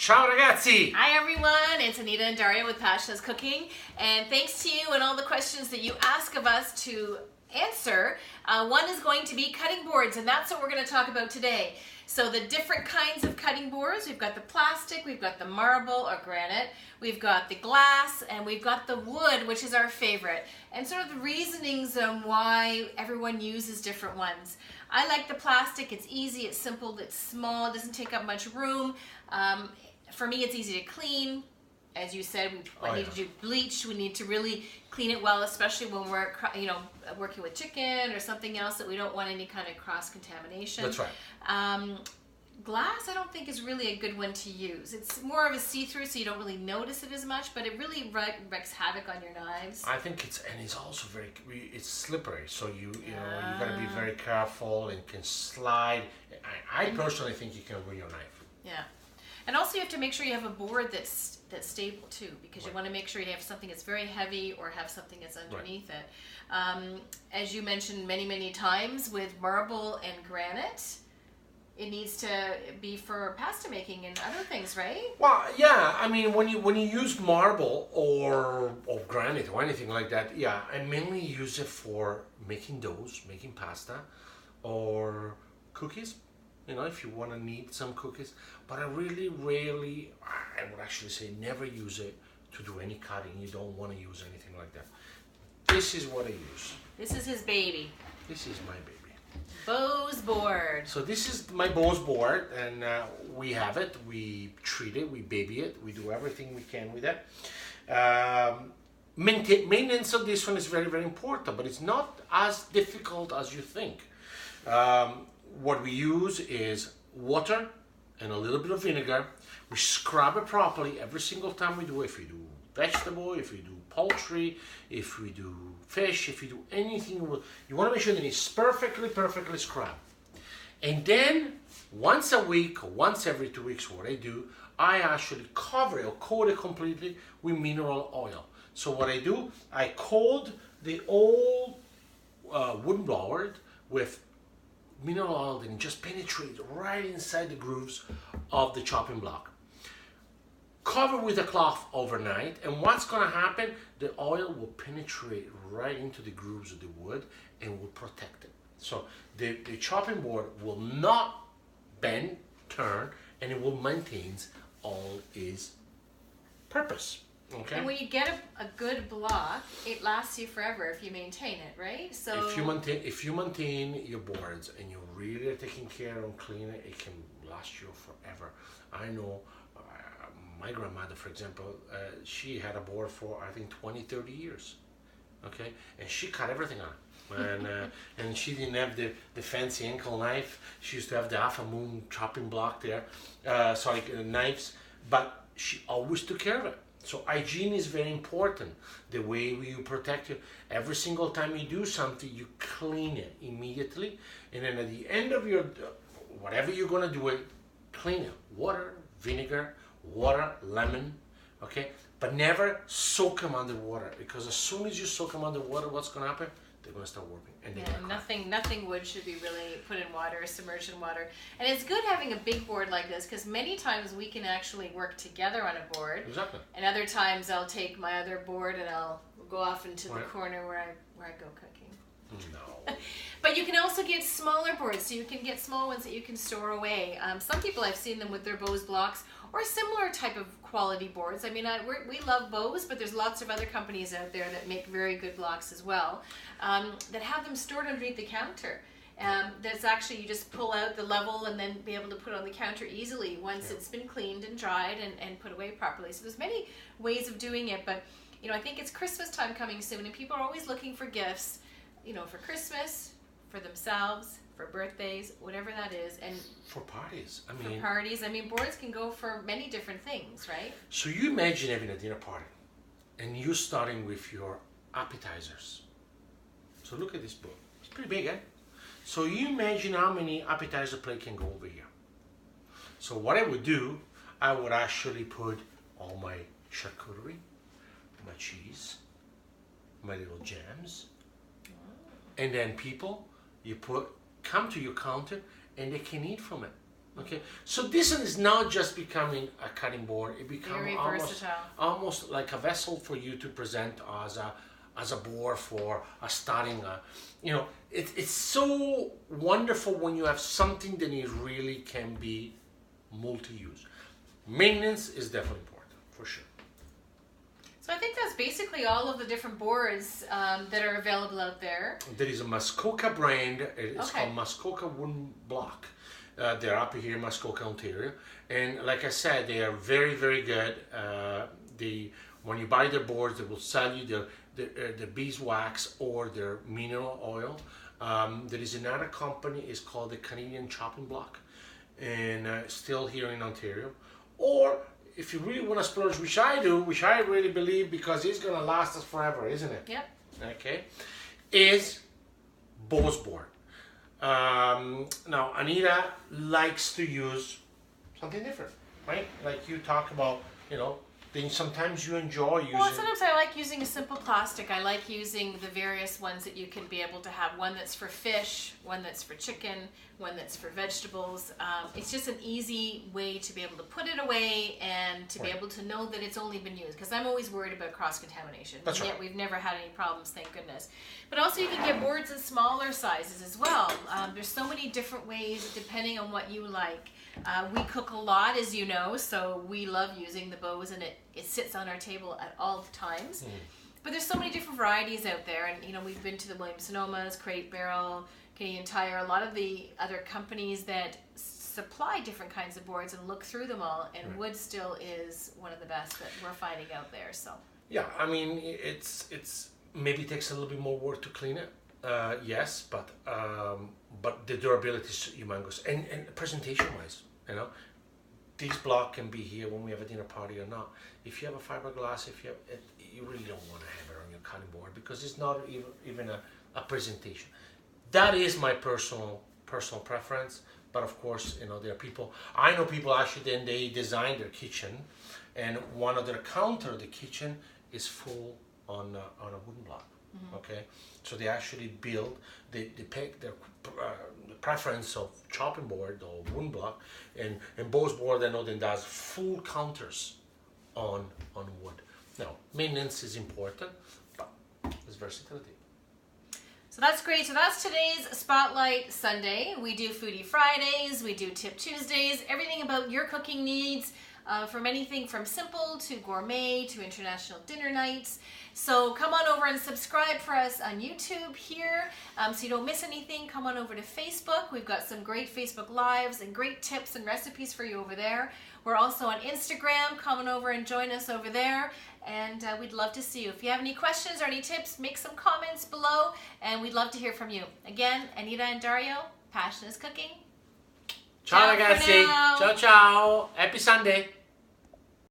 Ciao ragazzi! Hi everyone, it's Anita and Daria with Pasha's Cooking, and thanks to you and all the questions that you ask of us to answer, one is going to be cutting boards, and that's what we're going to talk about today. So the different kinds of cutting boards, we've got the plastic, we've got the marble or granite, we've got the glass, and we've got the wood, which is our favorite, and sort of the reasonings on why everyone uses different ones. I like the plastic. It's easy, it's simple, it's small, it doesn't take up much room. For me, it's easy to clean. As you said, we need to do bleach. We need to really clean it well, especially when we're working with chicken or something else that we don't want any kind of cross-contamination. That's right. Glass, I don't think is really a good one to use. It's more of a see-through, so you don't really notice it as much, but it really wrecks havoc on your knives. I think it's also it's slippery, so you got to be very careful and can slide. I personally think you can ruin your knife. Yeah. And also you have to make sure you have a board that's stable too, because you want to make sure you have something that's very heavy or have something that's underneath it. As you mentioned many times with marble and granite, it needs to be for pasta making and other things, right? Well, yeah. I mean, when you use marble or granite or anything like that, yeah, I mainly use it for making doughs, making pasta, or cookies. If you want to knead some cookies. But I really rarely, I would actually say never use it to do any cutting. You don't want to use anything like that. This is what I use. This is his baby. This is my baby. Bose board. So this is my Bose board, and we have it. We treat it, we baby it, we do everything we can with it. Maintenance of this one is very important, but it's not as difficult as you think. What we use is water and a little bit of vinegar. We scrub it properly every single time we do it. If we do vegetable, if we do poultry, if we do fish, if we do anything, you want to make sure that it's perfectly scrubbed. And then once a week or once every 2 weeks, what I do, I actually cover it or coat it completely with mineral oil. So what I do, I coat the old wooden board with mineral oil and just penetrate right inside the grooves of the chopping block. Cover with a cloth overnight, and what's going to happen, the oil will penetrate right into the grooves of the wood and will protect it. So the chopping board will not bend, turn, and it will maintain all its purpose. Okay. And when you get a good block, it lasts you forever if you maintain it, right? So if you maintain your boards and you really are taking care and clean it, it can last you forever. I know my grandmother, for example, she had a board for I think 20-30 years. Okay, and she cut everything on. And she didn't have the fancy ankle knife. She used to have the half a moon chopping block there, knives, but she always took care of it. So hygiene is very important. The way you protect it, every single time you do something, you clean it immediately, and then at the end of your whatever you're gonna do it, clean it. Water, vinegar, water, lemon, okay? But never soak them underwater, because as soon as you soak them underwater, what's gonna happen? They're gonna start warping, and nothing wood should be really put in water or submerged in water. And it's good having a big board like this, because many times we can actually work together on a board. Exactly. And other times I'll take my other board and I'll go off into the corner where I go cooking. No. But you can also get smaller boards, so you can get small ones that you can store away. Some people, I've seen them with their Bose blocks or similar type of quality boards. I mean, we love Bose, but there's lots of other companies out there that make very good blocks as well, that have them stored underneath the counter. That's actually, you just pull out the level and then be able to put it on the counter easily once it's been cleaned and dried and put away properly. So there's many ways of doing it, but I think it's Christmas time coming soon, and people are always looking for gifts, for Christmas, for themselves, for birthdays, whatever that is, and for parties. Boards can go for many different things, right? So you imagine having a dinner party, and you starting with your appetizers. So look at this book. It's pretty big, eh? So you imagine how many appetizer plate can go over here. So what I would do, I would actually put all my charcuterie, my cheese, my little jams, and then people, come to your counter and they can eat from it. Okay, so this one is not just becoming a cutting board; it becomes Very versatile. almost like a vessel for you to present as a board for a starting. It's so wonderful when you have something that it really can be multi-use. Maintenance is definitely important for sure. So I think that's basically all of the different boards that are available out there. There is a Muskoka brand. It's Okay. called Muskoka Wooden Block. They're up here in Muskoka, Ontario, and like I said, they are very, very good. When you buy their boards, they will sell you the beeswax or their mineral oil. There is another company. It's called the Canadian Chopping Block, and still here in Ontario. Or if you really want to splurge, which I do, which I really believe because it's gonna last us forever, isn't it? Yep. Okay, is Bose board. Now Anita likes to use something different, right? Like you talk about, things sometimes you enjoy using. Well, sometimes I like using a simple plastic. I like using the various ones that you can be able to have. One that's for fish, one that's for chicken, one that's for vegetables. It's just an easy way to be able to put it away and to be able to know that it's only been used. Because I'm always worried about cross-contamination. That's and right. yet we've never had any problems, thank goodness. But also you can get boards in smaller sizes as well. There's so many different ways depending on what you like. We cook a lot, as you know, so we love using the Bose, and it sits on our table at all times. But there's so many different varieties out there, and we've been to the Williams-Sonomas, Crate Barrel, Canadian Tire, a lot of the other companies that supply different kinds of boards, and look through them all, and wood still is one of the best that we're finding out there. So Yeah, I mean it's maybe takes a little bit more work to clean it. Yes, but the durability is humongous, and presentation-wise, this block can be here when we have a dinner party or not. If you have a fiberglass, you really don't want to have it on your cutting board because it's not even a presentation. That is my personal preference. But of course, there are people. I know people actually. Then they design their kitchen, and one of their counter, the kitchen, is full on a wooden block. Okay, so they actually build. They pick their preference of chopping board or wooden block, and Bose board I know then does full counters on wood. Now maintenance is important, but there's versatility. So that's great. So that's today's Spotlight Sunday. We do Foodie Fridays, we do Tip Tuesdays, everything about your cooking needs, from anything from simple to gourmet to international dinner nights. So come on over and subscribe for us on YouTube here, so you don't miss anything. Come on over to Facebook. We've got some great Facebook Lives and great tips and recipes for you over there. We're also on Instagram. Come on over and join us over there. And we'd love to see you. If you have any questions or any tips, make some comments below, and we'd love to hear from you. Again, Anita and Dario, Passion is Cooking. Ciao Ciao for ragazzi. now. Ciao ciao. Happy Sunday.